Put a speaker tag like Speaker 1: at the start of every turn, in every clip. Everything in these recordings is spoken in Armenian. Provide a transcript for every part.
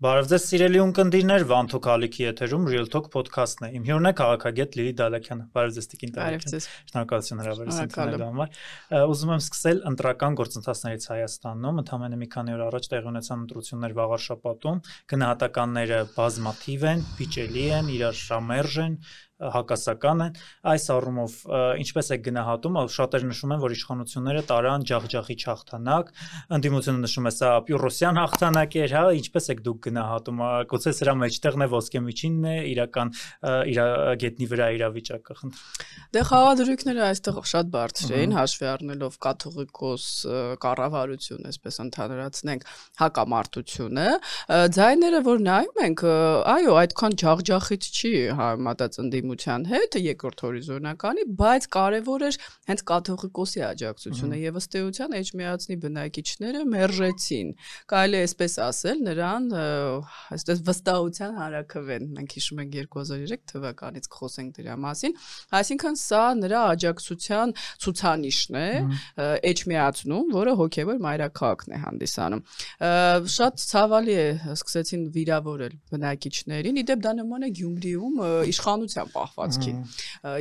Speaker 1: Բարև ձեզ սիրելի ունկնդիրներ, Վանթո Քալիքի եթերում Real Talk podcast-ն է։ Իմ հյուրն է քաղաքագետ Լիլիթ Դալաքյանը։ Բարև ձեզ Տիկին Դալաքյան։ Շնորհակալություն հրավերից ընդունելու համար։ Ուզում եմ սկսել ընտրական գործընթացներից Հայաստանում։ Ընդամենը մի քանի օր առաջ տեղի ունեցան ընտրություններ վաղ շաբաթում։ Գնահատականները բազմաթիվ են, վիճելի են, իրար շամերժ են, հակասական են, այս առումով ինչպես է գնահատում, շատերը նշում են, որ իշխանությունները տարան ջախջախի հաղթանակ, ընդդիմությունը նշում է սա Պյուրոսյան հաղթանակ էր, հա, ինչպես եք դուք գնահատում, գուցե սրա մեջտեղն է ոսկե միջինն է, իրական գետնի վրա իրավիճակը, խնդրեմ։
Speaker 2: Դե խաղադրույքները այստեղ շատ բարձր էին, հաշվի առնելով կաթողիկոս կառավարություն, այսպես ընդհանրացնենք, հակամարտությունը, ձայները, որ նայում ենք, այո, այդքան ջախջախից չի համատած ընդդիմության հետ երկրորդ հորիզոնականի, բայց կարևոր էր հենց կաթողիկոսի աջակցությունը եւ ըստ էության Էջմիածնի բնակիչները մերժեցին։ Կարելի է այսպես ասել, նրան այսպես վստահության հարաքվեն։ Մենք հիշում ենք 2003 թվականից կխոսենք դրա մասին, այսինքն սա նրա աջակցության ցուցանիշն է Էջմիածնում, որը հոգևոր մայրաքաղաքն է հանդիսանում։ Շատ ցավալի է, սկսեցին վիրավորել բնակիչներին, իդեպ դա նման է Գյումրիում իշխանության պահվածքին։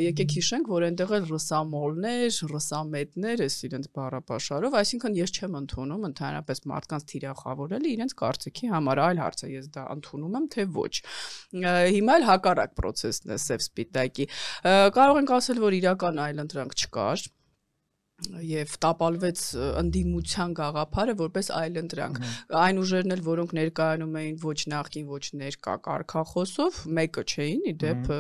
Speaker 2: Եկեք հիշենք, որ այնտեղ էլ ռսամոլներ, ռսամետներ էս իրենց բառապաշարով, այսինքն ես չեմ ընդունում ընդհանրապես մարդկանց թիրախավորելը իրենց կարծիքի համար, այլ հարց է, ես դա ընդունում եմ, թե ոչ։ Հիմա էլ հակառակ process-ն է սև սպիտակի։ Կարող ենք ասել, որ իրական այլընտրանք չկար եւ տապալվեց ընդդիմության գաղափարը որպես այլընտրանք։ Այն ուժերն էլ, որոնք ներկայանում էին ոչ նախկին, ոչ ներկա կարգախոսով, մեկը չէին, իդեպ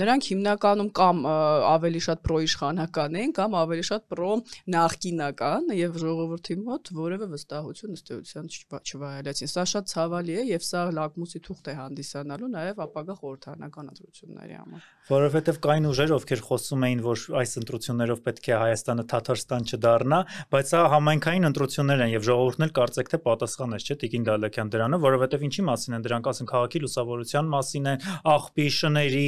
Speaker 2: նրանք հիմնականում կամ ավելի շատ պրոիշխանական էին, կամ ավելի շատ պրո-նախկինական եւ ժողովրդի մոտ որևէ վստահություն ըստ էության չվայելեցին։ Սա շատ ցավալի է եւ սա լակմուսի թուղթ է հանդիսանալու նաեւ ապագա խորհրդարանական ընտրությունների համար։
Speaker 1: Որովհետեւ կային ուժեր, ովքեր խոսում էին, որ այս ընտրություններով պետք է Հայաստանը Թաթարստան չդառնա, բայց սա համայնքային ընտրություններ են եւ ժողովուրդն էլ կարծեք թե պատասխանեց, չէ՞ Տիկին Դալաքյան դրանը, որովհետեւ ինչի մասին են դրանք, ասենք քաղաքի լուսավորության մասին են, աղբի, շների,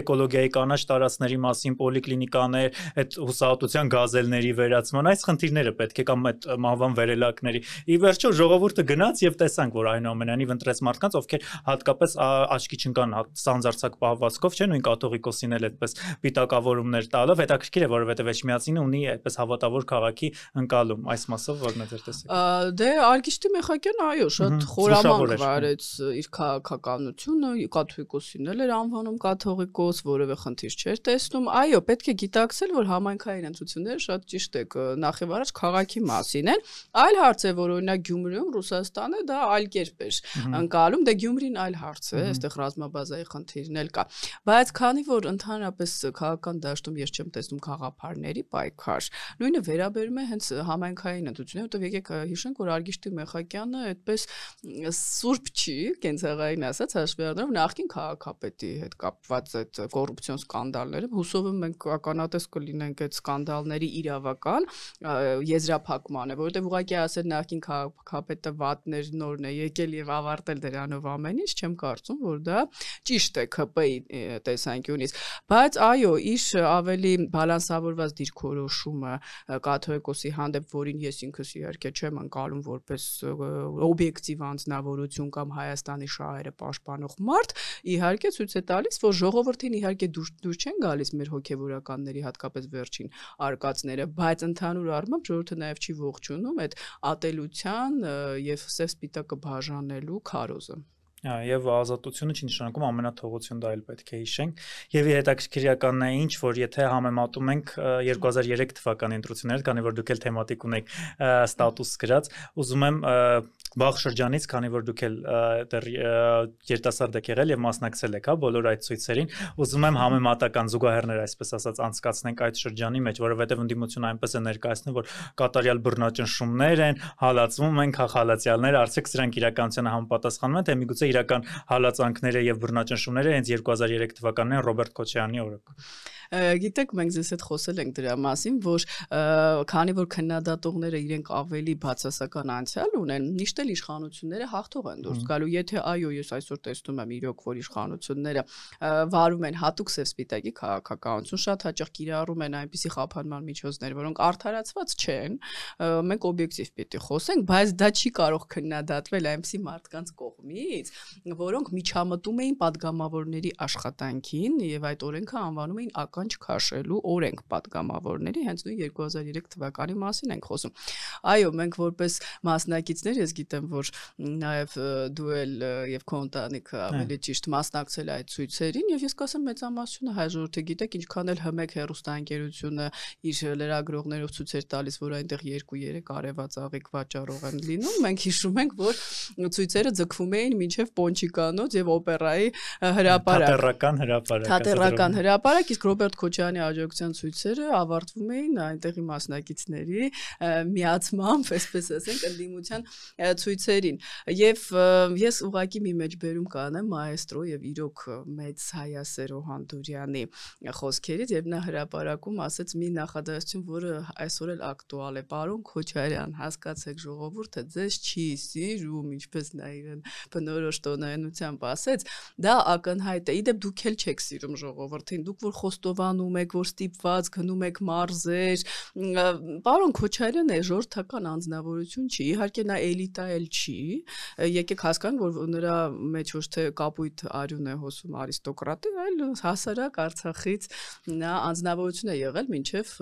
Speaker 1: էկոլոգիայի կանաչ տարածքների մասին, պոլիկլինիկաներ, այդ հուսահատության գազելների վերացման, այս խնդիրները պետք է կամ այդ մահվան վերելակների։ Ի վերջո ժողովուրդը գնաց եւ տեսանք, որ այնուամենայնիվ ընտրեց մարդկանց, ովքեր հատկապես աչքի չընկան սանձարձակ պահվածքով, չէ՞, նույն կաթողիկոսին էլ այդպես պիտակավորումներ տալով, հետաքրքիր է, որովհետեւ Էջմիածինը ունի այդպես հավատավոր քաղաքի ընկալում, այս մասով որն է ձեր տեսակետը։
Speaker 2: Դե Արգիշտի Մեխակյան, այո, շատ խորամանկ վարեց իր քաղաքականությունը, կաթողիկոսին էլ էր անվանում կաթողիկոս, որևէ խնդիր չէր տեսնում։ Այո, պետք է գիտակցել, որ համայնքային ընտրությունները շատ ճիշտ է, նախ եւ առաջ քաղաքի մասին են։ Այլ հարց է, որ օրինակ Գյումրիում Ռուսաստանը դա այլ կերպ էր ընկալում, դե Գյումրին այլ հարց է, այստեղ ռազմաբազայի խնդիրն էլ կա։ Բայց քանի որ ընդհանրապես քաղաքական դաշտում ես չեմ տեսնում խաղափարների պայքար, նույնը վերաբերում է հենց համայնքային ընտրություններին, որտեղ եկեք հիշենք, որ Արգիշտի Մեխակյանը այդպես սուրբ չի, կենցաղային ասած, հաշվի առնելով նախկին քաղաքապետի հետ կապված այդ կոռուպցիոն սկանդալները, հուսով եմ մենք ականատես կլինենք այդ սկանդալների իրավական եզրափակմանը, որովհետև ուղղակի ասել նախկին քաղաքապետը վատներ նորն է եկել եւ ավարտել դրանով ամեն ինչ, չեմ կարծում, որ դա ճիշտ է ԿՊ-ի տեսանկյունից, բայց այո, իր ավելի բալանսավորված դիրքորոշումը կաթողիկոսի հանդեպ, որին ես ինքս իհարկե չեմ ընկալում որպես օբյեկտիվ անձնավորություն կամ Հայաստանի շահերը պաշտպանող մարդ, իհարկե ցույց է տալիս, որ ժողովրդին իհարկե դուր չեն գալիս մեր հոգևորականների հատկապես վերջին արկածները, բայց ընդհանուր առմամբ ժողովուրդը նաև չի ողջունում այդ ատելության եւ սև սպիտակը բաժանելու քարոզը։
Speaker 1: Եվ ազատությունը չի նշանակում ամենաթողություն, դա էլ պետք է հիշենք։ Եվ հետաքրքիրականն է ինչ, որ եթե համեմատում ենք 2003 թվականի ընտրությունները, քանի որ դուք էլ թեմատիկ ունեք ստատուս գրած, ուզում եմ վաղ շրջանից, քանի որ դուք էլ դեռ երիտասարդ եք եղել եւ մասնակցել եք, հա, բոլոր այդ ցույցերին, ուզում եմ համեմատական զուգահեռներ, այսպես ասած, անցկացնենք այդ շրջանի մեջ, որովհետեւ ընդդիմությունը այնպես է ներկայացնում, որ կատարյալ բռնաճնշումներ են, հալածվում են, քաղաքացիալներ, արդյոք սրանք իրականությանը համապատասխանում են, թե միգուցե իրական հալածանքները եւ բռնաճնշումները հենց 2003 թվականին Ռոբերտ Քոչարյանի օրոք։
Speaker 2: Գիտեք, մենք ձեզ հետ խոսել ենք դրա մասին, որ քանի որ քննադատողները իրենք ավելի բացասական անցյալ ունեն, միշտ էլ իշխանությունները հաղթող են դուրս գալու։ Եթե այո, ես այսօր տեսնում եմ իրոք, որ իշխանությունները վարում են հատուկ սև-սպիտակի քաղաքականություն, շատ հաճախ կիրառում են այնպիսի խափանման միջոցներ, որոնք արդարացված չեն, մենք օբյեկտիվ պիտի խոսենք, բայց դա չի կարող քննադատվել այնպիսի մարդկանց կողմից, որոնք միջամտում էին падգամավորների աշխատանքին եւ այդ օրենքը անվանում էին ականջ քաշելու օրենք падգամավորների, հենց նույն 2003 թվականի մասին ենք խոսում։ Այո, մենք որպես մասնակիցներ, ես գիտեմ, որ նաեւ դու էլ եւ քո ընտանիքը ավելի ճիշտ մասնակցել այդ ցույցերին եւ ես կասեմ մեծամասնությունը հայ ժողովուրդը գիտեք ինչքան էլ հմեկ հեռուստաընկերությունը իր լրագրողներով ցույցեր տալիս, որ այնտեղ 2-3 արևած աղիք վաճառող են լինում, մենք հիշում ենք, որ ցույցերը ձգվում էին մինչեւ Պոնչիկանոց եւ օպերայի հրապարակ։ Թատերական հրապարակ, իսկ Ռոբերտ Քոչարյանի աջակցության ցույցերը ավարտվում էին այնտեղի մասնակիցների միացմամբ, այսպես ասենք, ընդդիմության ցույցերին։ Եվ ես ուղղակի մի մեջբերում կանեմ մայեստրո եւ իրոք մեծ Հայասեր Օհանդուրյանի խոսքերից, եւ նա հրապարակում ասեց մի նախադասություն, որը այսօր էլ ակտուալ է. Պարոն Քոչարյան, հասկացեք ժողովուրդը ձեզ չի սիրում, ինչպես նա իրեն բնորոշ տոնայնությամբ ասեց, դա ակնհայտ է։ Իդեպ դուք էլ չեք սիրում ժողովրդին, դուք որ խոստովանում եք, որ ստիպված գնում եք մարզեր, պարոն Քոչարյանը ժողովրդական անձնավորություն չի, իհարկե նա էլիտա էլ չի, եկեք հասկանանք, որ նրա մեջ ոչ թե կապույտ արյուն է հոսում արիստոկրատի, այլ հասարակ Արցախից նա անձնավորություն է եղել մինչև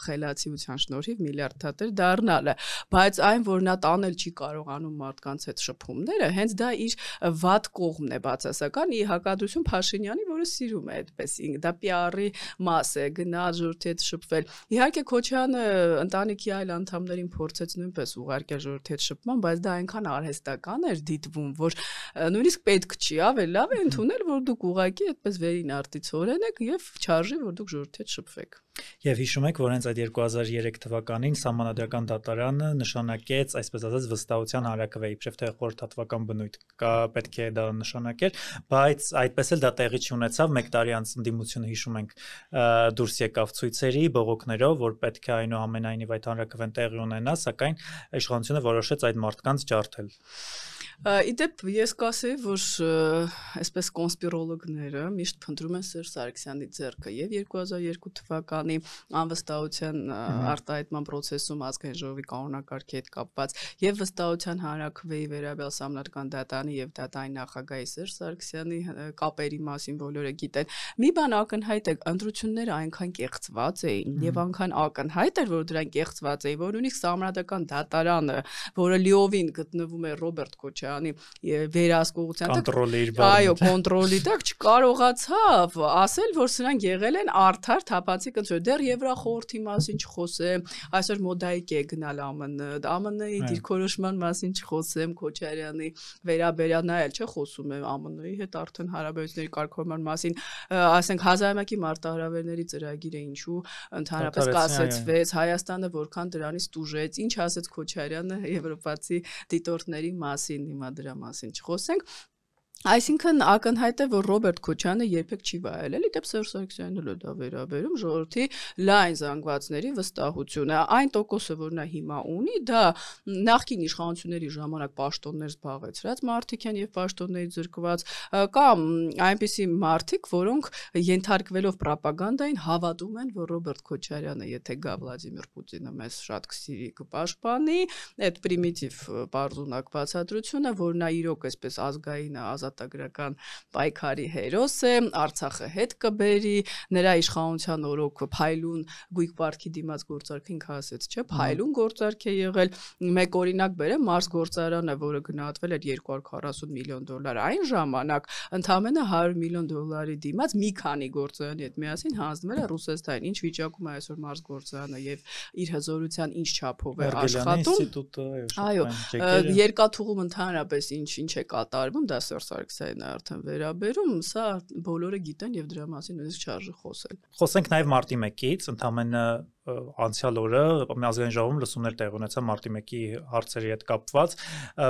Speaker 2: խելացիության շնորհիվ միլիարդատեր դառնալը, բայց այն, որ նա տանել չի կարողանում մարդկանց հետ շփումները, հենց դա իր վատ կողմն է բացասական, ի հակադրություն Փաշինյանի, որը սիրում է այդպես, դա PR-ի մաս է, գնալ ժողովրդի հետ շփվել։ Իհարկե Քոչյանը ընտանիքի այլ անդամներին փորձեց նույնպես ուղարկել ժողովրդի հետ շփման, բայց դա այնքան արհեստական էր դիտվում, որ նույնիսկ պետք չի, ավելի լավ է ընդունել, որ դուք ուղղակի այդպես վերին արտիցորեն եք եւ չարժի, որ դուք ժողովրդի հետ շփվեք։
Speaker 1: Եվ հիշում եք, որ հենց այդ 2003 թվականին Սահմանադրական դատարանը նշանակեց, այսպես ասած, վստահության հարակվե, իբրև թե խորհրդատվական բնույթ կա, պետք է դա նշանակեր, բայց այդպես էլ դա տեղի չունեցավ, 1 տարի անց ընդդիմությունը հիշում ենք դուրս եկավ ցույցերի բողոքներով, որ պետք է այնուամենայնիվ այդ հանրակրվեն տեղի ունենա, սակայն իշխանությունը որոշեց այդ մարդկանց ջարդել։
Speaker 2: Իդեպ ես կասեի, որ այսպես կոնսպիրոլոգները միշտ փնտրում են Սերժ Սարգսյանի ձեռքը եւ 2002 թվականի անվստահության արտահայտման process-ում ազգային ժողովի կանոնակարգի հետ կապված եւ վստահության հանրակրվեի վերաբերյալ Սահմանադրական դատարանի եւ դատարանի նախագահի Սերժ Սարգսյանի կապերի մասին բոլորը գիտեն։ Մի բան ակնհայտ է, ընտրությունները այնքան կեղծված էին եւ այնքան ակնհայտ էր, որ դրանք կեղծված էին, որ նույնիսկ Սահմանադրական դատարանը, որը լիովին գտնվում է Ռոբերտ Քոչարյանի վերահսկողության տակ, այո, կոնտրոլի տակ չկարողացավ ասել, որ սրանք եղել են արդար թափանցիկ ընտրություններ։ Դեռ Եվրախորհրդի մասին չխոսեմ, այսօր մոդայիկ է գնալ ԱՄՆ-ի դիրքորոշման մասին չխոսեմ, Քոչարյանի վերաբերյալ նա էլ չէ խոսում է ԱՄՆ-ի հետ արդեն հարաբերությունների կարգավորման մասին, ասենք 1001-ի մարտահրավերների ծրագիրը ինչու ընդհանրապես կասեցվեց, Հայաստանը որքան դրանից տուժեց, ինչ ասեց Քոչարյանը եվրոպացի դիտորդների մասին, հիմա դրա մասին չխոսենք։ Այսինքն ակնհայտ է, որ Ռոբերտ Քոչյանը երբեք չի վայելել, իդեպ Սերժ Սարգսյանն էլ դա վերաբերում ժողովրդի լայն զանգվածների վստահությունը։ Այն տոկոսը, որ նա հիմա ունի, դա նախկին իշխանությունների ժամանակ պաշտոններ զբաղեցրած մարդիկ են եւ պաշտոններից զրկված, կամ այնպիսի մարդիկ, որոնք ենթարկվելով ռոպագանդային հավատում են, որ Ռոբերտ Քոչարյանը, եթե գա Վլադիմիր Պուտինը մեզ շատ կսիրի կպաշտպանի, այդ պրիմիտիվ բարձունակ բացատրությունը, որ նա իրոք այսպես ազգային ազատագրական պայքարի հերոս է, Արցախը հետ կբերի, նրա իշխանության օրոք փայլուն գույք պարտքի դիմաց գործարք ինքը ասեց, չէ, փայլուն գործարք է եղել։ Մեկ օրինակ բերեմ, Մարս գործարանը, որը գնահատվել էր $240 միլիոն, այն ժամանակ ընդամենը $100 միլիոն դիմաց մի քանի գործարանի հետ միասին հանձնվել է Ռուսաստանին։ Ինչ վիճակում է այսօր Մարս գործարանը եւ իր հզորության ինչ չափով է աշխատում։ Այո, երկաթուղում ընդհանրապես ինչ է կատարվում, դա Սարգսյանն է արդեն վերաբերում, սա բոլորը գիտեն եւ դրա մասին նույնիսկ չարժե խոսել։
Speaker 1: Խոսենք նաեւ մարտի 1-ից, ընդամենը անցյալ օրը ազգային ժողովում լսումներ տեղ ունեցան մարտի 1-ի հարցերի հետ կապված,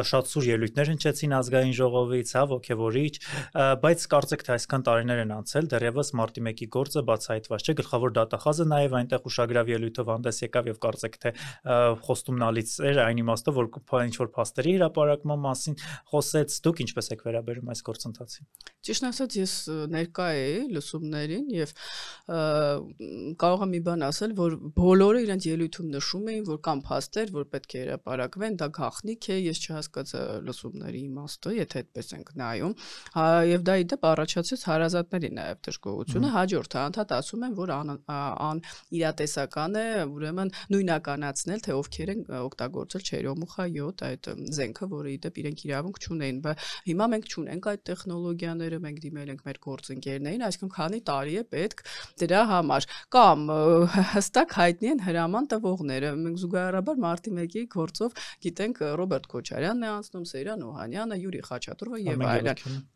Speaker 1: շատ սուր ելույթներ հնչեցին ազգային ժողովից, հա, ոգևորիչ, բայց կարծեք թե այսքան տարիներ են անցել, դեռևս մարտի 1-ի գործը բացահայտված չէ, գլխավոր դատախազը նաև այնտեղ ուշագրավ ելույթով հանդես եկավ եւ կարծեք թե խոստումնալից էր այն իմաստով, որ ինչ որ փաստերի հրապարակման մասին խոսեց, դուք ինչպես եք վերաբերում այս գործընթացին։
Speaker 2: Ճիշտ ասած, ես ներկա էի լսումներին եւ կարող եմ մի բան ասել, որ բոլորը իրենց ելույթում նշում էին, որ կան փաստեր, որ պետք է հրապարակվեն, դա գաղտնիք է, ես չհասկացա լսումների իմաստը, եթե այդպես ենք նայում, եւ դա իդեպ առաջացեց հարազատների նաեւ դժգոհությունը, հաջորդը անդադ ասում են, որ իրատեսական է, ուրեմն նույնականացնել, թե ովքեր են օգտագործել Չերյոմուխա 7 այդ զենքը, որը իդեպ իրենք իրավունք չունեն, բայց հիմա մենք չունենք այդ տեխնոլոգիաները, մենք դիմել ենք մեր գործընկերներին, այսինքն քանի տարի է պետք դրա համար, կամ հստակ հայտնի են հրաման տվողները, մենք զուգահեռաբար մարտի 1-ի գործով գիտենք Ռոբերտ Քոչարյանն է անցնում, Սեյրան Օհանյանը, Յուրի Խաչատուրովը եւ այլն։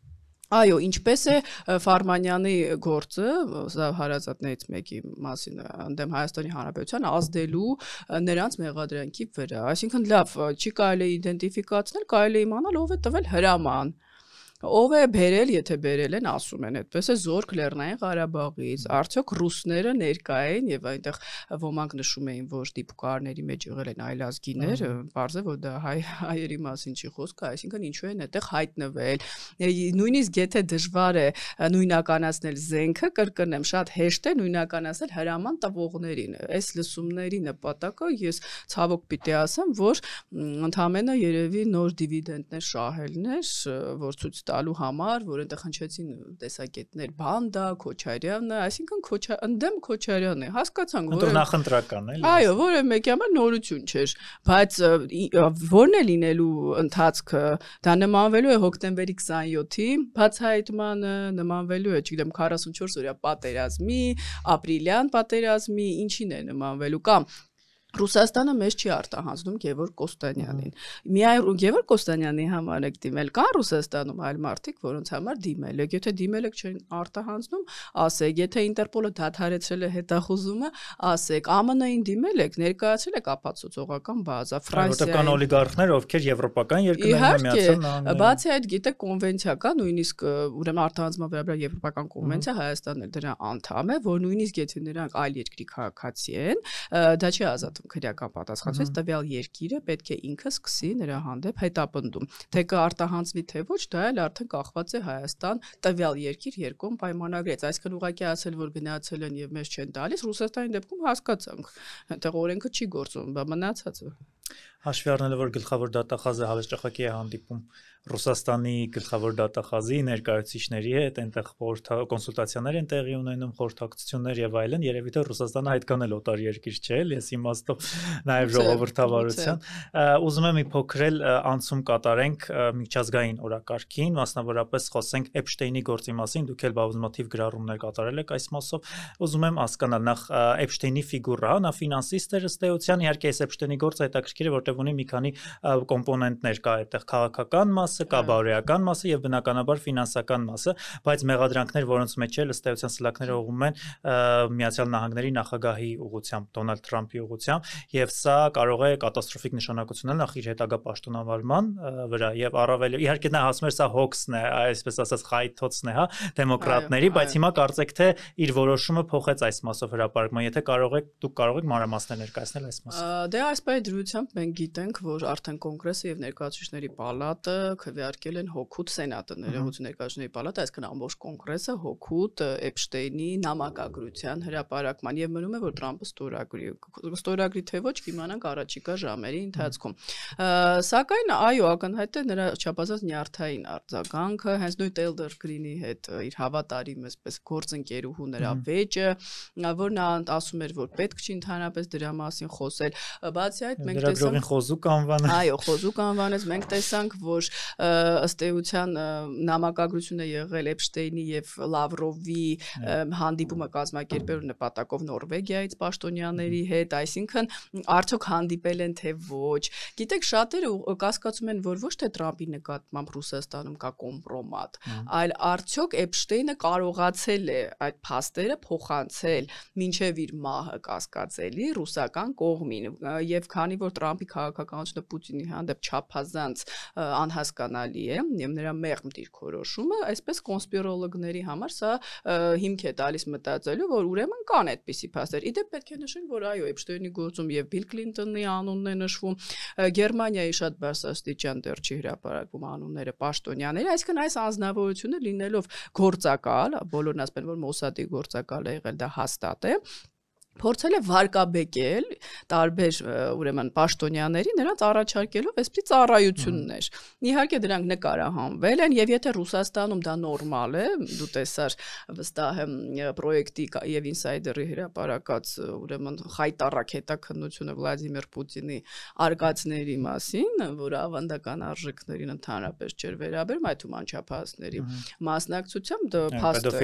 Speaker 2: Այո, ինչպես է Ֆարմանյանի գործը, հարազատներից մեկի մասին ընդդեմ Հայաստանի Հանրապետության ազդելու նրանց մեղադրանքի վրա, այսինքն լավ, չի կարելի իդենտիֆիկացնել, կարելի է իմանալ ով է տվել հրաման։ Ով է բերել, եթե բերել են, ասում են, այդպես է Զորք Լեռնային Ղարաբաղից, արդյոք ռուսները ներկա են եւ այնտեղ ոմանք նշում էին, որ դիպուկարների մեջ եղել են այլազգիներ, բարձր է, որ դա հայերի մասին չի խոսքը, այսինքն ինչու են այդտեղ հայտնվել։ Նույնիսկ եթե դժվար է նույնականացնել զենքը, կրկնեմ, շատ հեշտ է նույնականացնել հրաման տվողներին։ Այս լսումների նպատակը ես ցավոք պիտի ասեմ, որ ընդհանրապես երևի նոր դիվիդենդներ շահելն էր, որ ցույց տալու համար, որ այնտեղ հնչեցին տեսակետներ Բանդա, Քոչարյանը, այսինքն ընդդեմ Քոչարյանն է, հասկացանք, որ
Speaker 1: նախընտրական է։
Speaker 2: Այո, որը մեկի համար նորություն չէր, բայց որն է լինելու ընթացքը, դա նմանվելու է հոկտեմբերի 27-ի բացահայտմանը, նմանվելու է, չգիտեմ, 44 օրյա պատերազմի, ապրիլյան պատերազմի, ինչին է նմանվելու, կամ Ռուսաստանը մեզ չի արտահանձնում Գևորգ Կոստանյանին։ Միայն Գևորգ Կոստանյանի համար եք դիմել, կան Ռուսաստանում այլ մարդիկ, որոնց համար դիմել եք, եթե դիմել եք չեն արտահանձնում, ասեք, եթե Ինտերպոլը դադարեցրել է հետախուզումը, ասեք, ԱՄՆ-ին դիմել եք, ներկայացրել եք ապացուցողական բազա,
Speaker 1: Ֆրանսիայի կան օլիգարխներ, ովքեր եվրոպական երկրներում Միացյալ Նահանգներում։
Speaker 2: Բացի այդ, գիտեք, կոնվենցիա կա, նույնիսկ ուրեմն արտահանձնման վերաբերյալ եվրոպական կոնվենցիա, Հայաստանն էլ դրա անդամ է, որ նույնիսկ եթե նրանք այլ երկրի քաղաքացի են, դա չի ազատում քրեական պատասխանատվից, տվյալ երկիրը պետք է ինքը սկսի նրա հանդեպ հետապնդում։ Թե կարտահանձվի թե ոչ, դա էլ արդեն կախված է Հայաստան տվյալ երկիր երկում պայմանագրից։ Այսինքն ուղղակի ասել, որ գնացել են եւ մեզ չեն տալիս, Ռուսաստանի դեպքում հասկացանք, այնտեղ օրենքը չի գործում, բա մնացածը։
Speaker 1: Հաշվի առնելով, որ գլխավոր դատախազը հավեսճախակի է հանդիպում Ռուսաստանի գլխավոր դատախազի ներկայացուցիչների հետ, այնտեղ կոնսուլտացիաներ են տեղի ունենում, խորհրդակցություններ եւ այլն, երևի թե Ռուսաստանը այդքան էլ օտար երկիր չէ, ես իմաստով նաեւ ժողովրդավարության։ Ուզում եմ մի փոքր անցում կատարենք միջազգային օրակարգին, մասնավորապես խոսենք Էփշտեյնի գործի մասին, դուք էլ բազմաթիվ գրառումներ կատարել եք այս մասով։ Ուզում եմ հասկանալ նախ Էփշտեյնի ֆիգուրա, նա ֆինանսիստ էր ըստ էության, իհարկե այս Էփշտեյնի գործը հետաքրքիր է, որտեղ ունի մի քանի կոմպոնենտներ, կա այդտեղ քաղաքական մասը, կա բարոյական մասը եւ բնականաբար ֆինանսական մասը, բայց մեղադրանքներ, որոնց մեջ էլ ըստ էության սլաքները ուղղում են Միացյալ Նահանգների նախագահի ուղղությամբ, Դոնալդ Թրամփի ուղղությամբ, եւ սա կարող է կատաստրոֆիկ նշանակություն ունենալ նախ իր հետագա պաշտոնավարման վրա եւ առավել իհարկե նա ասում էր սա հոքսն է, այսպես ասած խայթոցն է, հա, դեմոկրատների, բայց հիմա կարծեք թե իր որոշումը փոխեց այս մասով հրապարակման, եթե դուք կարող եք մանրամասներ ներկայացնել այս մասով։
Speaker 2: Դե այս դրությամբ մենք գիտենք, որ արդեն կոնգրեսը եւ ներկայացուցիչների պալատը քվեարկել են հօգուտ սենատը, ներողություն ներկայացուցիչների պալատը, այսինքն ամբողջ կոնգրեսը հօգուտ Էփշտեյնի նամակագրության հրապարակման եւ մնում է որ Թրամփը ստորագրի թե ոչ կիմանանք առաջիկա ժամերի ընթացքում։ Սակայն այո, ակնհայտ է նրա չափազանց նյարդային արձագանքը, հենց նույն Տեյլոր Գրինի հետ իր հավատարիմ այսպես գործընկերուհու նրա վեճը, որ նա ասում էր, որ պետք չի ընդհանրապես դրա մասին խոսել։ Բացի այդ մենք
Speaker 1: Լավրովին խոզուկ անվանեց։
Speaker 2: Այո, խոզուկ անվանեց, մենք տեսանք, որ ըստ էության նամակագրությունը եղել Էփշտեյնի եւ Լավրովի հանդիպումը կազմակերպելու նպատակով Նորվեգիայից պաշտոնյաների հետ, այսինքն արդյոք հանդիպել են թե ոչ։ Գիտեք, շատերը կասկածում են, որ ոչ թե Տրամպի նկատմամբ Ռուսաստանում կա կոմպրոմատ, այլ արդյոք Էփշտեյնը կարողացել է այդ փաստերը փոխանցել մինչև իր մահը կասկածելի ռուսական կողմին, եւ քանի որ Տրամպի քաղաքականությունը Պուտինի հանդեպ չափազանց անհասկանալի է եւ նրա մեղմ դիրքորոշումը, այսպես կոնսպիրոլոգների համար սա հիմք է տալիս մտածելու, որ ուրեմն կան այդպիսի փաստեր։ Իդեպ պետք է նշենք, որ այո, Էփշտեյնի գործում եւ Բիլ Քլինտոնի անունն է նշվում, Գերմանիայի շատ բարձրաստիճան դեռ չի հրապարակվում անունները պաշտոնյաների, այսինքն այս անձնավորությունը լինելով գործակալ, բոլորն ասում են, որ Մոսադի գործակալ է եղել, դա հաստատ է, փորձել է վարկաբեկել տարբեր ուրեմն պաշտոնյաների նրանց առաջարկելով այսպիսի ծառայություններ։ Իհարկե դրանք նկարահանվել են եւ եթե Ռուսաստանում դա նորմալ է, դու տեսար վստահ եմ պրոյեկտի եւ ինսայդերի հրապարակած ուրեմն խայտառակ հետաքննությունը Վլադիմիր Պուտինի արկածների մասին, որ ավանդական արժեքներին ընդհանրապես չէր վերաբերում, այդ թվում անչափահասների մասնակցությամբ դա փաստը,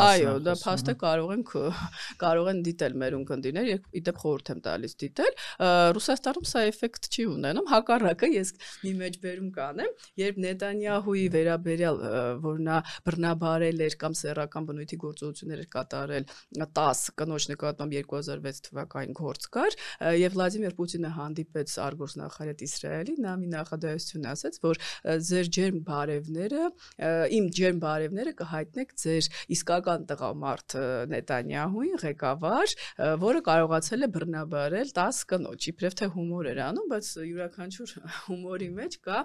Speaker 2: այո, դա փաստը կարող են դիտել մեր կնդիներ, իդեպ խորհուրդ եմ տալիս դիտել, Ռուսաստանում սա էֆեկտ չի ունենում, հակառակը ես մի մեջբերում կանեմ, երբ Նետանյահուի վերաբերյալ, որ նա բռնաբարել էր կամ սեռական բնույթի գործողություններ էր կատարել 10 կնոջ նկատմամբ 2006 թվականին գործ կար, եւ Վլադիմիր Պուտինը հանդիպեց արտգործնախարար Իսրայելի, նա մի նախադասություն ասաց, որ ձեր ջերմ բարևները, իմ ջերմ բարևները կհայտնեք ձեր իսկական տղամարդ Նետանյահուին, ղեկավար, որը կարողացել է բռնաբարել 10 կնոջ, իբրև թե հումոր էր անում, բայց յուրաքանչյուր հումորի մեջ կա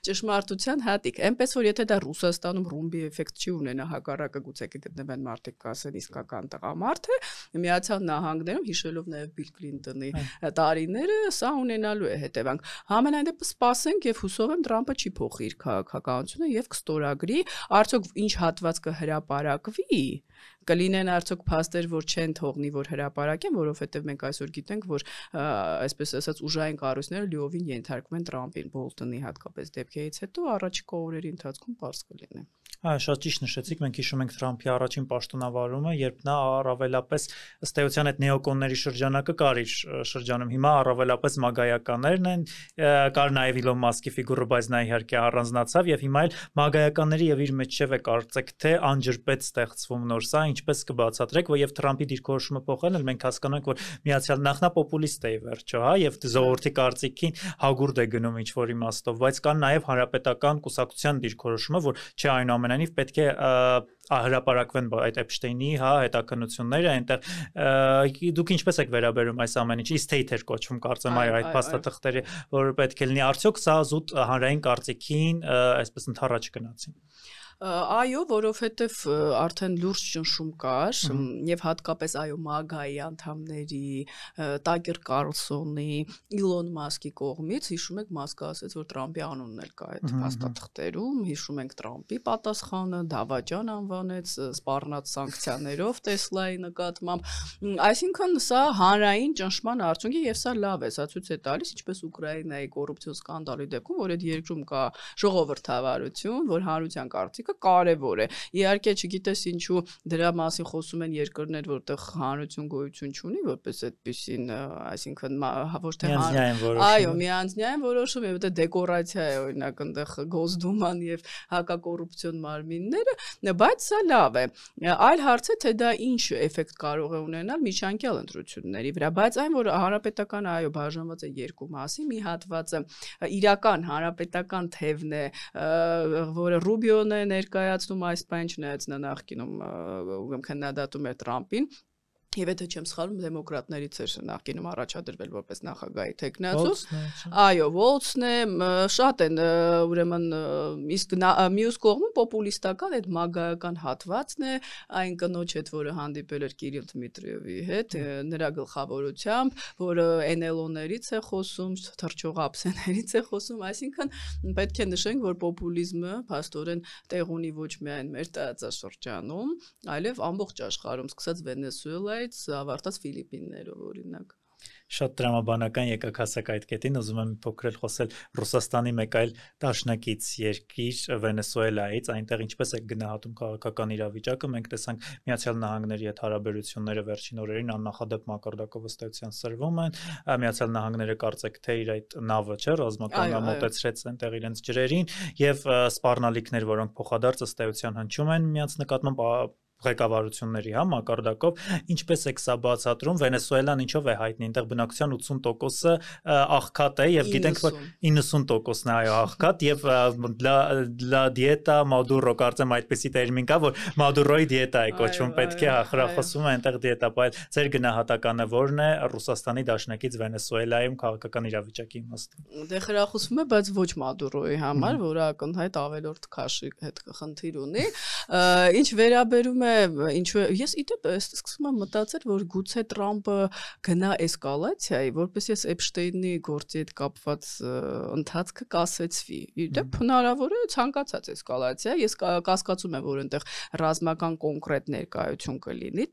Speaker 2: ճշմարտության հատիկ։ Այնպես որ եթե դա Ռուսաստանում ռումբի էֆեկտ չի ունենա, հակառակը գուցե կգտնվեն մարդիկ կասեն իսկական տղամարդ է, Միացյալ Նահանգներում հիշելով նաև Բիլ Քլինտոնի տարիները, սա ունենալու է հետևանք։ Համենայն դեպս սպասենք եւ հուսով եմ Տրամպը չի փոխի իր քաղաքականությունը եւ կստորագրի, արդյոք ինչ հատված կհրապարակվի, կլինեն արդյոք փաստեր, որ չեն թողնի, որ հրապարակեն, որովհետև մենք այսօր գիտենք, որ այսպես ասած ուժային կառույցները լիովին ենթարկվում են Տրամպին, Բոլտոնի հատկապես դեպքերից հետո առաջիկա օրերի ընթացքում պարզ կլինի։
Speaker 1: Շատ ճիշտ նշեցիք, մենք հիշում ենք Տրամպի առաջին պաշտոնավարումը, երբ նա առավելապես ըստ էության այդ նեոկոնների շրջանակը կար իր շրջանում, հիմա առավելապես մագայականներն են, կար նաև Իլոն Մասկի ֆիգուրը, բայց նա իհարկե առանձնացավ եւ հիմա էլ մագայականների եւ իր մեջև է կարծեք թե անջրպետ ստեղծվում նոր, սա ինչպես կբացատրեք, որ եւ Տրամպի դիրքորոշումը փոխելն էլ մենք հասկանում ենք, որ միացյալ նախնա պոպուլիստ է վերջո, հա, եւ ժողովրդի կարծիքին հագուրդ է գնում ինչ որ իմաստով, բայց կան նաև հանրապետական կուսակցության դիրքորոշումը, որ չէ այնուամենայնիվ պետք է հրապարակվեն այդ Էփշտեյնի, հա, հետաքննությունները, այնտեղ դուք ինչպես եք վերաբերում այս ամեն ինչ, state էր կոչվում, կարծեմ այո, այդ փաստաթղթերը, որ պետք է լինի, արդյոք սա զուտ հանրային կարծիքին այսպես ընթառաջ գնացին։
Speaker 2: Այո, որովհետև արդեն լուրջ ճնշում կար եւ հատկապես այո մագայի անդամների, Տակեր Կարլսոնի, Իլոն Մասկի կողմից, հիշում եք Մասկը ասաց, որ Տրամպի անունն էլ կա այդ փաստաթղթերում, հիշում ենք Տրամպի պատասխանը, դավաճան անվանեց, սպառնաց սանկցիաներով Տեսլայի նկատմամբ, այսինքն սա հանրային ճնշման արդյունք է եւ սա լավ է, սա ցույց է տալիս, ինչպես Ուկրաինայի կոռուպցիոն սկանդալի դեպքում, որ այդ երկրում կա ժողովրդավարություն, որ հանրության կարծիքը կարևոր է։ Իհարկե չգիտես ինչու դրա մասին խոսում են երկրներ, որտեղ հանրություն գոյություն չունի, որպես այդպեսին, այսինքն ոչ թե այո, միանձնյա որոշում եւ դա դեկորացիա է, օրինակ այնտեղ Գոսդուման եւ հակակոռուպցիոն մարմինները, բայց սա լավ է։ Այլ հարց է, թե դա ինչ էֆեկտ կարող է ունենալ միջանկյալ ընտրությունների վրա, բայց այն որ հանրապետական այո բաժանված է երկու մասի, մի հատվածը իրական հանրապետական թևն է, որը Ռուբիոն է ներկայացնում այս բանը, չնայած նա նախկինում ուրեմն քննադատում էր Տրամպին, Եվ եթե չեմ սխալվում, դեմոկրատներից էր նախկինում առաջադրվել որպես նախագահի թեկնածու։ Այո, Վոլցն է, շատ են, ուրեմն իսկ մյուս կողմում պոպուլիստական այդ մագայական հատվածն է, այն կնոջ հետ, որը հանդիպել էր Կիրիլ Դմիտրիևի հետ, նրա գլխավորությամբ, որը NLO-ներից է խոսում, թռչող ափսեներից է խոսում, այսինքն պետք է նշենք, որ պոպուլիզմը փաստորեն տեղ ունի ոչ միայն մեր տարածաշրջանում, այլև ամբողջ աշխարհում, սկսած Վենեսուելա ավարտած Ֆիլիպիններով օրինակ։
Speaker 1: Շատ դրամաբանական եկեք հասակ այդ կետին, ուզում եմ փոքրել խոսել Ռուսաստանի մեկ այլ դաշնակից երկիր Վենեսուելայից, այնտեղ ինչպես է գնահատում քաղաքական իրավիճակը, մենք տեսանք Միացյալ Նահանգների հետ հարաբերությունները վերջին օրերին աննախադեպ մակարդակով ըստեյության սրվում են, Միացյալ Նահանգները կարծեք թե իր այդ նավը չէ, ռազմական մոտեցրեց այնտեղ իրենց ջրերին եւ սպառնալիքներ, որոնք փոխադարձ ըստեյության հնչում են միած նկատմամբ ղեկավարությունների մակարդակով ինչպես է սա բացատրում Վենեսուելան ինչով է հայտնի այնտեղ բնակության 80%-ը աղքատ է եւ գիտենք որ 90%-ն է այո աղքատ եւ la dieta Maduro կարծեմ այդպեսի տերմին կա որ Maduro-ի դիետա է կոչվում պետք է հրախոսում է այնտեղ դիետա բայց ձեր գնահատականը որն է Ռուսաստանի դաշնակից Վենեսուելայում քաղաքական իրավիճակի իմաստով
Speaker 2: դե հրախոսում է բայց ոչ Maduro-ի համար որը ակնհայտ ավելորդ քաշի հետ խնդիր ունի ինչ վերաբերում ինչու ես իդեպ սկսում եմ մտածել որ գուցե Տրամպը գնա էսկալացիայի որպես ես Էփշտեյնի գործի հետ կապված ընթացքը կասեցվի իդեպ հնարավոր է ցանկացած էսկալացիա ես կասկածում եմ որ այնտեղ ռազմական կոնկրետ ներկայություն կլինի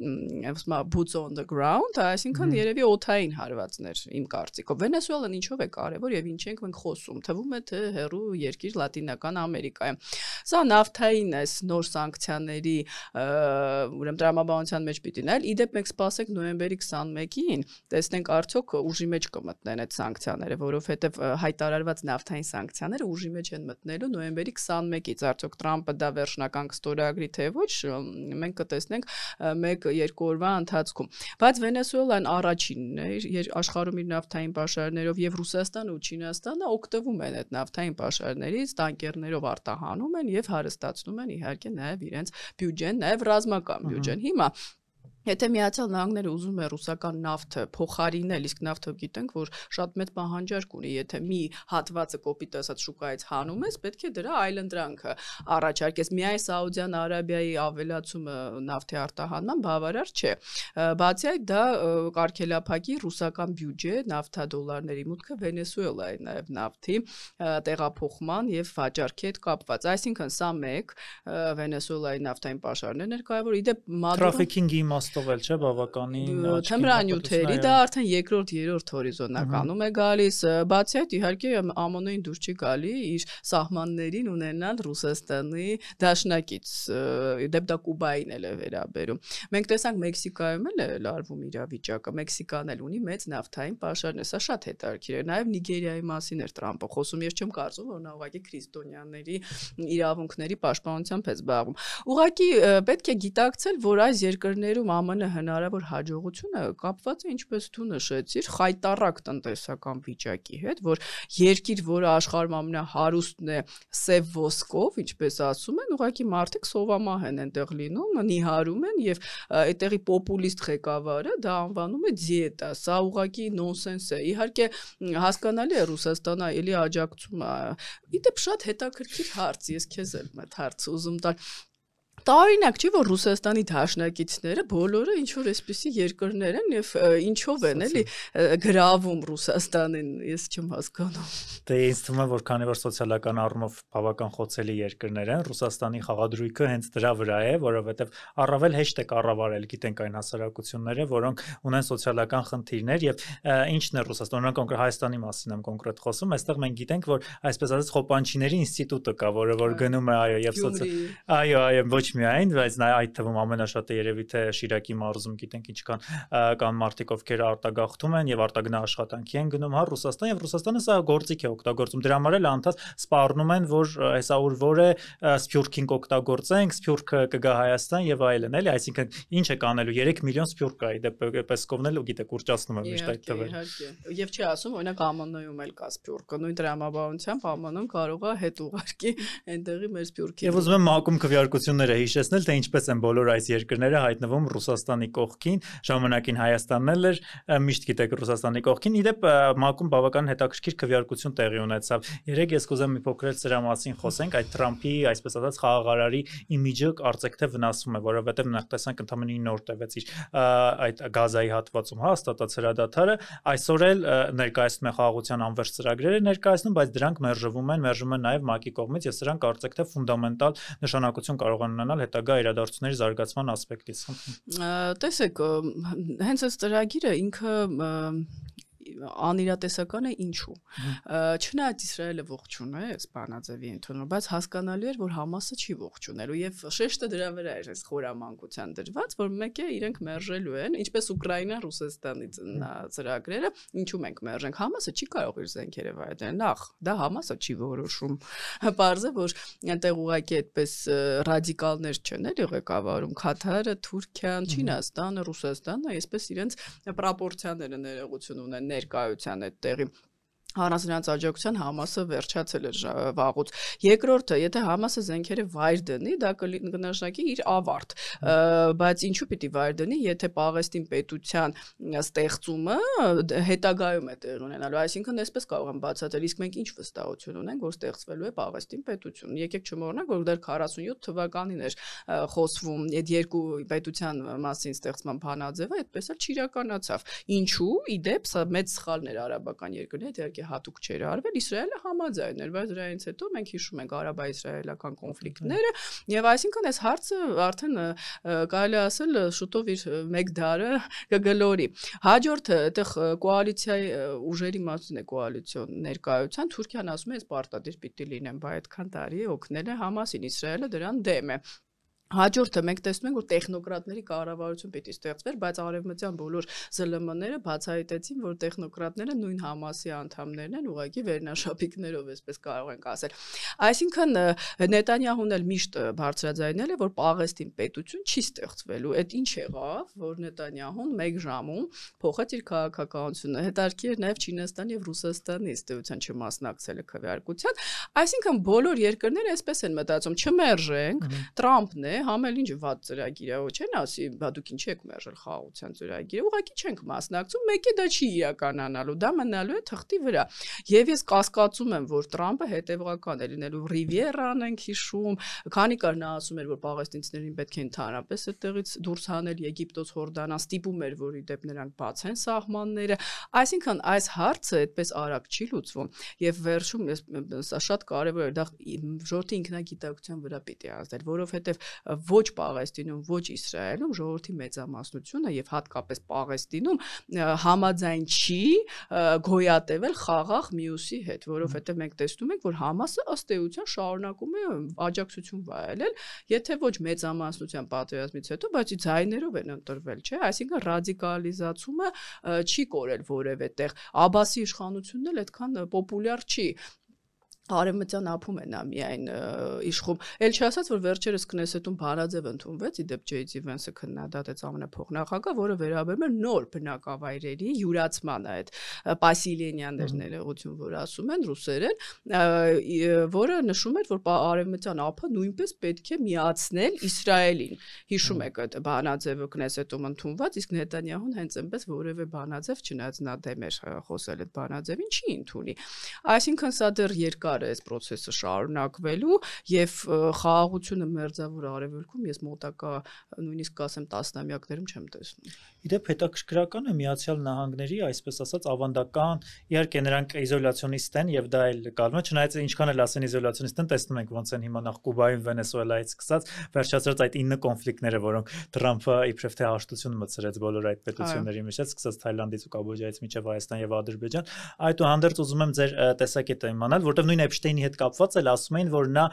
Speaker 2: boots on the ground այսինքն երևի օթային հարվածներ իմ կարծիքով Վենեսուելան ինչով է կարևոր եւ ինչ ենք մենք խոսում թվում է թե հերու երկիր Լատինական Ամերիկայում սա նավթային է նոր սանկցիաների ուրեմն տրամաբանության մեջ պիտի նայել իդեպ մենք սպասենք նոյեմբերի 21-ին տեսնենք արդյոք ուժի մեջ կմտնեն այդ սանկցիաները որովհետև հայտարարված նավթային սանկցիաները ուժի մեջ են մտնելու նոյեմբերի 21-ից արդյոք Տրամպը դա վերջնական կստորագրի թե ոչ մենք կտեսնենք 1-2 օրվա ընթացքում բայց Վենեսուելան առաջինն է աշխարհում իր նավթային պաշարներով եւ Ռուսաստանը ու Չինաստանը օգտվում են այդ նավթային պաշարներից տանկերներով արտահանում են եւ հարստացնում են իհարկե նաեւ իրենց բյուջեն նաև ռազմական բյուջեն հիմա Եթե Միացյալ Նահանգները ուզում է ռուսական նավթը փոխարինել, իսկ նավթը գիտենք, որ շատ մեծ պահանջարկ ունի, եթե մի հատվածը կոպիտ ասած շուկայից հանում ես, պետք է դրա այլընտրանքը առաջարկես։ Միայն Սաուդյան Արաբիայի ավելացումը նավթի արտահանման բավարար չէ։ Բացի այդ, դա կարգելափակի ռուսական բյուջե նավթադոլարների մուտքը Վենեսուելայի նաև նավթի տեղափոխման եւ վաճառքի հետ կապված։ Այսինքն սա մեկ Վենեսուելայի նավթային պաշարներն էր կարևոր։ Իդեպ
Speaker 1: Trafficking-ի ստովել չէ բավականին
Speaker 2: թմրանյութերի դա արդեն երկրորդ երրորդ հորիզոնականում է գալիս բացի այդ իհարկե ԱՄՆ-ին դուր չի գալի իր սահմաններին ունենալ Ռուսաստանի դաշնակից դեպ դա Կուբային էլ է վերաբերում մենք տեսանք Մեքսիկայում էլ է լարվում իրավիճակը Մեքսիկան էլ ունի մեծ նավթային պաշարներ սա շատ հետաքրքիր է նաև Նիգերիայի մասին էր Տրամպը խոսում ես չեմ կարծում որ նա ուղղակի քրիստոնյաների իրավունքների պաշտպանությամբ է զբաղվում ուղղակի պետք է գիտակցել որ այս երկրներում ԱՄՆ հնարավոր հաջողությունը կապված է ինչպես դու նշեցիր խայտառակ տնտեսական վիճակի հետ որ երկիր որը աշխարհում ամենահարուստն է սև ոսկով ինչպես ասում են ուղղակի մարդիկ սովամահ են այնտեղ լինում նիհարում են եւ այդտեղի պոպուլիստ ղեկավարը դա անվանում է դիետա սա ուղղակի նոնսենս է իհարկե հասկանալի է Ռուսաստանը էլի աջակցում իդեպ շատ հետաքրքիր հարց ես քեզ էլ այդ հարցը ուզում տալ Տարօրինակ չի որ Ռուսաստանի դաշնակիցները բոլորը ինչ որ այսպիսի երկրներ են եւ ինչով են էլի գրավում Ռուսաստանին ես չեմ հասկանում
Speaker 1: Դե ինձ թվում է որ քանի որ սոցիալական առումով բավական խոցելի երկրներ են Ռուսաստանի խաղադրույքը հենց դրա վրա է որովհետեւ առավել հեշտ է կառավարել գիտենք այն հասարակությունները որոնք ունեն սոցիալական խնդիրներ եւ ինչն է Ռուսաստանը կոնկրետ Հայաստանի մասին եմ կոնկրետ խոսում այստեղ մենք գիտենք որ այսպես ասած Խոպանչիների ինստիտուտը կա որը որ գնում է այո եւ այո ոչ միայն, բայց նա այդ թվում ամենաշատը երևի թե Շիրակի մարզում գիտենք ինչքան կան մարդիկ ովքեր արտագաղթում են եւ արտագնա աշխատանքի են գնում հա Ռուսաստան եւ Ռուսաստանը սա գործիք է օգտագործում դրա համար էլ անդադ սպառնում են որ հեսա որ է սփյուռքին կօգտագործենք սփյուռքը կգա Հայաստան եւ այլն էլի այսինքն ինչ է կանելու 3 միլիոն սփյուռք կա դե Պեսկովն էլ գիտեք ուրճացնում է միշտ այդ թվերը
Speaker 2: եւ չի ասում օրինակ ԱՄՆ-ում էլ կա սփյուռքը նույն դրամաբանությամբ ԱՄՆ-ում կարող է հետ ուղարկի այնտեղի մեր սփյուռքին
Speaker 1: եւ ուզում եմ մակում քվեարկությունները հիշեցնել թե ինչպես են բոլոր այս երկրները հայտնվում Ռուսաստանի կողքին ժամանակին Հայաստանն էլ էր միշտ գիտեք Ռուսաստանի կողքին իդեպ մակում բավական հետաքրքիր քվեարկություն տեղի ունեցավ երեք ես կուզեմ մի փոքր սրա մասին խոսենք այդ Թրամփի այսպես ասած խաղաղարարի իմիջը կարծեք թե վնասվում է որովհետեւ նախ տեսանք ընդամենը 9 օր տևեց իր այդ գազայի հատվածում հաստատած հրադադարը այսօր էլ ներկայացնում է խաղաղության անվերջ ծրագրերը ներկայացնում բայց դրանք մերժվում են նաեւ ՄԱԿ-ի կողմից եւ սրանք կարծեք թե ֆունդամենտալ նշանակություն կարող են ունենալ հետագա իրադարձությունների զարգացման ասպեկտից։
Speaker 2: Տեսեք, հենց այս ծրագիրը ինքը անիրատեսական է ինչու։ Չնայած Իսրայելը ողջուն է այս բանաձևի ընդունում, բայց հասկանալի էր, որ Համասը չի ողջունելու եւ շեշտը դրա վրա էր այս խորամանկության դրված, որ մեկ է իրենք մերժելու են, ինչպես Ուկրաինան Ռուսաստանից ծրագրերը, ինչու մենք մերժենք, Համասը չի կարող իր զենքերը վայելել, նախ դա Համասը չի որոշում, պարզ է, որ այնտեղ ուղղակի այդպես ռադիկալներ չեն էլի ղեկավարում, Քաթարը, Թուրքիան, Չինաստանը, Ռուսաստանը, այսպես իրենց պրոպորցիաները ներողություն ունեն ներկայության այդտեղի Հանրասրանց աջակցության Համասը վերջացել էր վաղուց։ Երկրորդը, եթե Համասը զենքերը վայր դնի, դա կնշանակի իր ավարտ, բայց ինչու պիտի վայր դնի, եթե Պաղեստին պետության ստեղծումը հետագայում է տեղ ունենալու, այսինքն այսպես կարող եմ բացատրել, իսկ մենք ինչ վստահություն ունենք, որ ստեղծվելու է Պաղեստին պետություն։ Եկեք չմոռանանք, որ դեռ 47 թվականին էր խոսվում այդ երկու պետության մասին ստեղծման բանաձևը, այդպես էլ չիրականացավ։ Ինչու, իդեպ, սա մեծ սխալն էր արաբական երկրների, իհարկե հատուկ չէր արվել, Իսրայելը համաձայն էր, բայց դրանից հետո մենք հիշում ենք արաբա-իսրայելական կոնֆլիկտները, եւ այսինքն այս հարցը արդեն կարելի ասել շուտով իր մեկ դարը կգլորի։ Հաջորդը այդտեղ կոալիցիայի ուժերի մասին է կոալիցիոն ներկայության, Թուրքիան ասում է, ես պարտադիր պիտի լինեմ, բայց այդքան տարի օգնել է Համասին, Իսրայելը դրան դեմ է։ Հաջորդը մենք տեսնում ենք, որ տեխնոկրատների կառավարություն պիտի ստեղծվեր, բայց արևմտյան բոլոր ԶԼՄ-ները բացահայտեցին, որ տեխնոկրատները նույն Համասի անդամներն են, ուղղակի վերնաշապիկներով, այսպես կարող ենք ասել։ Այսինքն Նետանյահուն էլ միշտ բարձրաձայնել է, որ Պաղեստին պետություն չի ստեղծվելու։ Այդ ինչ եղավ, որ Նետանյահուն 1 ժամում փոխեց իր քաղաքականությունը։ Հետարքի էր նաև Չինաստանի եւ Ռուսաստանի ըստեյության չմասնակցելը քվեարկության։ Այսինքն բոլոր երկրները այսպես են մտածում, չմերժենք, Տրամփն է համել ինչ վատ ծրագիր է, ոչ են ասի, բա դուք ինչ եք մերժել խաղաղության ծրագիրը, ուղղակի չենք մասնակցում, մեկի դա չի իրականանալու, դա մնալու է թղթի վրա։ Եվ ես կասկածում եմ, որ Տրամփը հետևական է լինելու, Ռիվիերան ենք հիշում, քանի կար նա ասում էր, որ պաղեստինցիներին պետք է ընդհանրապես այդտեղից դուրս հանել Եգիպտոս, Հորդանան, ստիպում էր, որ իդեպ նրանք բացեն սահմանները։ Այսինքն այս հարցը այդպես արագ չի լուծվում, եւ վերջում սա շատ կարեւոր է, դա ժողովրդի ինքնագիտակցության վրա պիտի ազդել, որովհետեւ ոչ Պաղեստինում, ոչ Իսրայելում ժողովրդի մեծամասնությունը եւ հատկապես Պաղեստինում համաձայն չի գոյատևել խաղաղ մյուսի հետ, որովհետեւ մենք տեսնում ենք, որ Համասը ըստ էության շարունակում է աջակցություն վայելել, եթե ոչ մեծամասնության պատերազմից հետո, բայց ձայներով են ընտրվել, չէ՞, այսինքն ռադիկալիզացումը չի կորել որևէ տեղ։ Աբասի իշխանությունն էլ այդքան պոպուլյար չի։ Արևմտյան ափում է նա միայն իշխում։ Էլ չասած, որ վերջերս Քնեսետում բանաձև ընդունվեց, իդեպ Ջեյդի Վենսը քննադատեց ԱՄՆ փոխնախագահ, որը վերաբերում է նոր բնակավայրերի յուրացմանը, այդ պասիլենյաններ ներողություն, որ ասում են ռուսերեն, որը նշում էր, որ արևմտյան ափը նույնպես պետք է միացնել Իսրայելին։ Հիշում եք այդ բանաձևը Քնեսետում ընդունված, իսկ Նետանյահուն հենց այնպես որևէ բանաձև, չնայած նա դեմ էր խոսել այդ բանաձևին, չի ընդունի։ Այսինքն սա դեռ երկար այս process-ը շարունակվելու եւ խաղաղությունը մերձավոր արևելքում ես մոտակա նույնիսկ ասեմ տասնամյակներում չեմ տեսնում։
Speaker 1: Իդեպ հետաքրքրական է Միացյալ Նահանգների, այսպես ասած, ավանդական, իհարկե նրանք իզոլյացիոնիստ են եւ դա էլ կալվում է, չնայած ինչքան էլ ասեն իզոլյացիոնիստ են, տեսնում ենք ոնց են հիմա նախ Կուբայում, Վենեսուելայից սկսած վերջացրած այդ 9 կոնֆլիկտները, որոնք Թրամփը իբրև թե հաշտություն մտցրեց բոլոր այդ պետությունների մեջ, սկսած Թայլանդից ու Կամբոջայից մինչև Հայաստան եւ Ադրբեջան, այդուհանդերձ ուզում եմ ձեր տեսակետը իմանալ, որտեղ նույն Էփշտեյնի հետ կապված էլ ասում էին, որ նա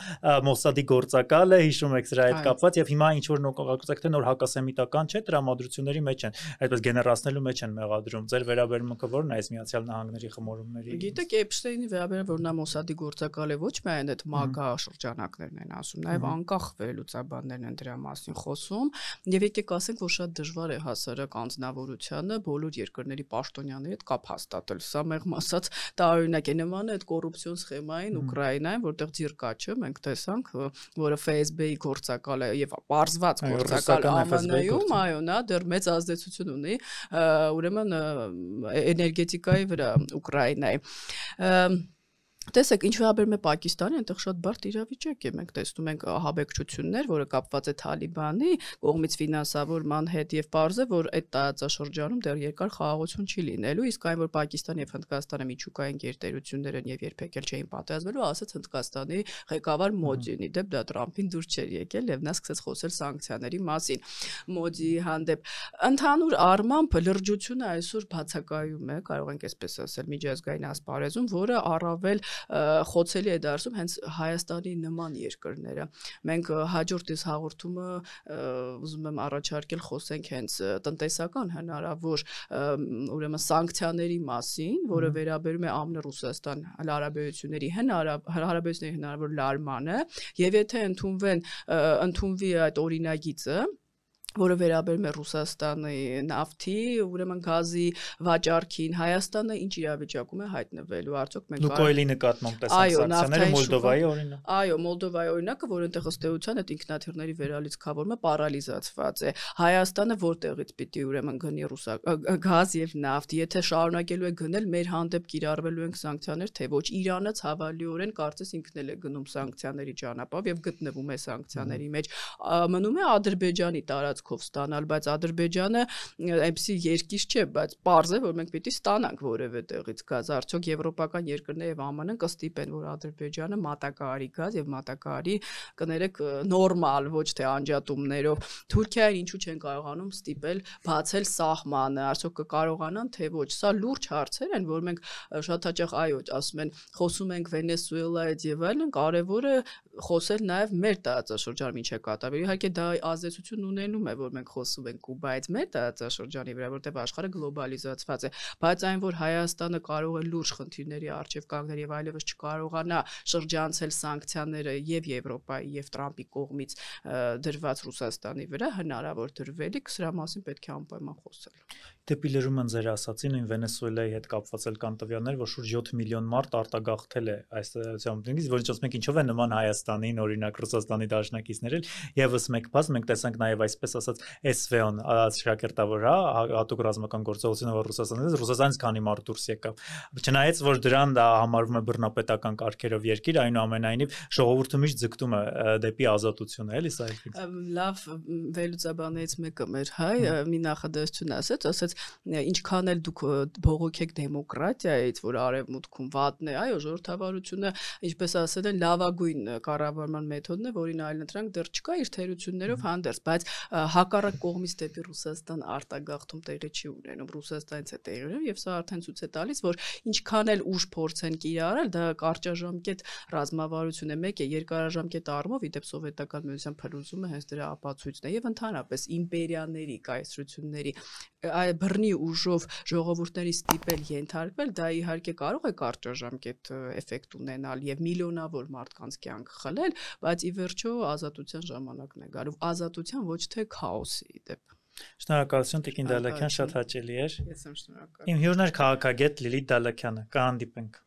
Speaker 1: Մոսադի գործակալ է, հիշում եք սրա հետ կապված եւ հիմա ինչ որ նորակացեք թե նոր հակասեմիտական չէ, տրամադրությունների մեջ են, այդպես գեներացնելու մեջ են մեղադրում։ Ձեր վերաբերմունքը ո՞րն է այս Միացյալ Նահանգների խմորումների։
Speaker 2: Գիտեք, Էփշտեյնի վերաբերյալ որ նա Մոսադի գործակալ է, ոչ միայն այդ մագա շրջանակներն են ասում, նաեւ անկախ վերլուծաբաններն են դրա մասին խոսում եւ եկեք ասենք, որ շատ դժվար է հասարակ անձնավորությանը բոլոր երկրների պաշտոնյաների հետ կապ հաստատել։ Սա մեղմ ասած տարօրինակ է, նման է այդ կոռուպցիոն սխեմային Ուկրաինայում, որտեղ Ձիրկաչը մենք տեսանք, որը FSB-ի գործակալ է եւ պարզված գործակալ ԱՄՆ-ում, այո, նա դեռ մեծ ազդեցություն ունի, ուրեմն էներգետիկայի վրա Ուկրաինայի։ Տեսեք, ինչ վերաբերում է Պակիստանի, այնտեղ շատ բարդ իրավիճակ է։ Մենք տեսնում ենք ահաբեկչություններ, որը կապված է Թալիբանի կողմից ֆինանսավորման հետ եւ պարզ է, որ այդ տարածաշրջանում դեռ երկար խաղաղություն չի լինելու, իսկ այն որ Պակիստանի եւ Հնդկաստանը միջուկային գերտերություններ են եւ երբեք էլ չէին պատերազմելու, ասաց Հնդկաստանի ղեկավար Մոդին, դեպ դա Տրամփին դուր չէր եկել եւ նա սկսեց խոսել սանկցիաների մասին։ Մոդիի հանդեպ ընդհանուր առմամբ լրջությունը այսօր բացակայում է, կարող ենք այսպես ասել, միջազգային ասպարեզում, որը առավել խոցելի է դարձում հենց Հայաստանի նման երկրները։ Մենք հաջորդ այս հաղորդումը ուզում եմ առաջարկել խոսենք հենց տնտեսական հնարավոր ուրեմն սանկցիաների մասին, որը վերաբերում է ԱՄՆ-Ռուսաստան հարաբերությունների հնարավոր լարմանը, եւ եթե ընդունվի այդ օրինագիծը, որը վերաբերում է Ռուսաստանի նավթի, ուրեմն գազի վաճառքին, Հայաստանը ինչ իրավիճակում է հայտնվելու, արդյոք մենք
Speaker 1: Լուկոյլի նկատմամբ տեսանք սանկցիաները Մոլդովայի օրինակ։
Speaker 2: Այո, Մոլդովայի օրինակը, որ այնտեղ ըստ էության այդ ինքնաթիռների վերալիցքավորումը պարալիզացված է։ Հայաստանը որտեղից պիտի ուրեմն գնի գազ եւ նավթ, եթե շարունակելու է գնել, մեր հանդեպ կիրառվելու են սանկցիաներ, թե ոչ, Իրանը ցավալիորեն կարծես ինքն էլ է գնում սանկցիաների ճանապարհով եւ գտնվում է սանկցիաների մեջ։ Մնում է Ադրբեջանի տարածքով ստանալ, բայց Ադրբեջանը այնպեսի երկիր չէ, բայց պարզ է, որ մենք պիտի ստանանք որևէ տեղից գազ։ Արդյոք եվրոպական երկրները եւ ԱՄՆ-ն կստիպեն, որ Ադրբեջանը մատակարարի գազ եւ մատակարարի կներեք նորմալ, ոչ թե անջատումներով։ Թուրքիային ինչու չեն կարողանում ստիպել բացել սահմանը, արդյոք կկարողանան թե ոչ։ Սա լուրջ հարցեր են, որ մենք շատ հաճախ այո, ասում են, խոսում ենք Վենեսուելայից եւ այլն, կարեւոր է խոսել նաեւ մեր տարածաշրջանում ինչ է կատարվում։ Իհարկե դա ազդեցություն ունենում է, որ մենք խոսում ենք Կուբայից մեր տարածաշրջանի վրա, որտեղ աշխարհը գլոբալիզացված է, բայց այն որ Հայաստանը կարող է լուրջ խնդիրների առջև կանգնել եւ այլևս չկարողանա շրջանցել սանկցիաները եւ Եվրոպայի եւ Տրամփի կողմից դրված Ռուսաստանի վրա, հնարավոր դրվելիք, սրա մասին պետք է անպայման խոսել։
Speaker 1: Դեպի լրումն ձեր ասացին, նույն Վենեսուելայի հետ կապված էլ կան տվյալներ, որ շուրջ 7 միլիոն մարդ արտագաղթել է այս ծամոթից, որից ասում ենք ինչով է նման Հայաստանին, օրինակ Ռուսաստանի դաշնակիցներ էլ, եւս մեկ բաց մենք տեսանք նաեւ այսպես ասած SVO-ն շակերտավոր, հատուկ ռազմական գործողությունը, որ Ռուսաստանից քանի մարդ դուրս եկավ։ Չնայած որ դրան դա համարվում է բռնապետական կարգերով երկիր, այնուամենայնիվ ժողովուրդը միշտ ձգտում է դեպի ազատությունը, էլի սա։
Speaker 2: Լավ, վերլուծաբաններից մեկը մեր հայ մի նախադասություն ասաց, ինչքան էլ դուք բողոքեք դեմոկրատիայից, որ արևմուտքում վատն է, այո, ժողովրդավարությունը, ինչպես ասել են, լավագույն կառավարման մեթոդն է, որին այլընտրանք դեռ չկա իր թերություններով հանդերձ, բայց հակառակ կողմից դեպի Ռուսաստան արտագաղթում տեղի չի ունենում, Ռուսաստանից է տեղի ունենում եւ սա արդեն ցույց է տալիս, որ ինչքան էլ ուժ փորձեն կիրառել, դա կարճաժամկետ ռազմավարություն է, մեկ է երկարաժամկետ առումով, իդեպ սովետական միության փլուզումը հենց դրա ապացույցն է եւ ընդհանրապես իմպերիաների կայսրությունների բռնի ուժով ժողովուրդների ստիպել ենթարկվել, դա իհարկե կարող է կարճաժամկետ էֆեկտ ունենալ եւ միլիոնավոր մարդկանց կյանք խլել, բայց ի վերջո ազատության ժամանակն է գալու, ազատության ոչ թե քաոսի դեպ։
Speaker 1: Շնորհակալություն Տիկին Դալաքյան, շատ հաճելի էր։
Speaker 2: Ես եմ շնորհակալ։
Speaker 1: Իմ հյուրն էր քաղաքագետ Լիլիթ Դալաքյանը, կհանդիպենք։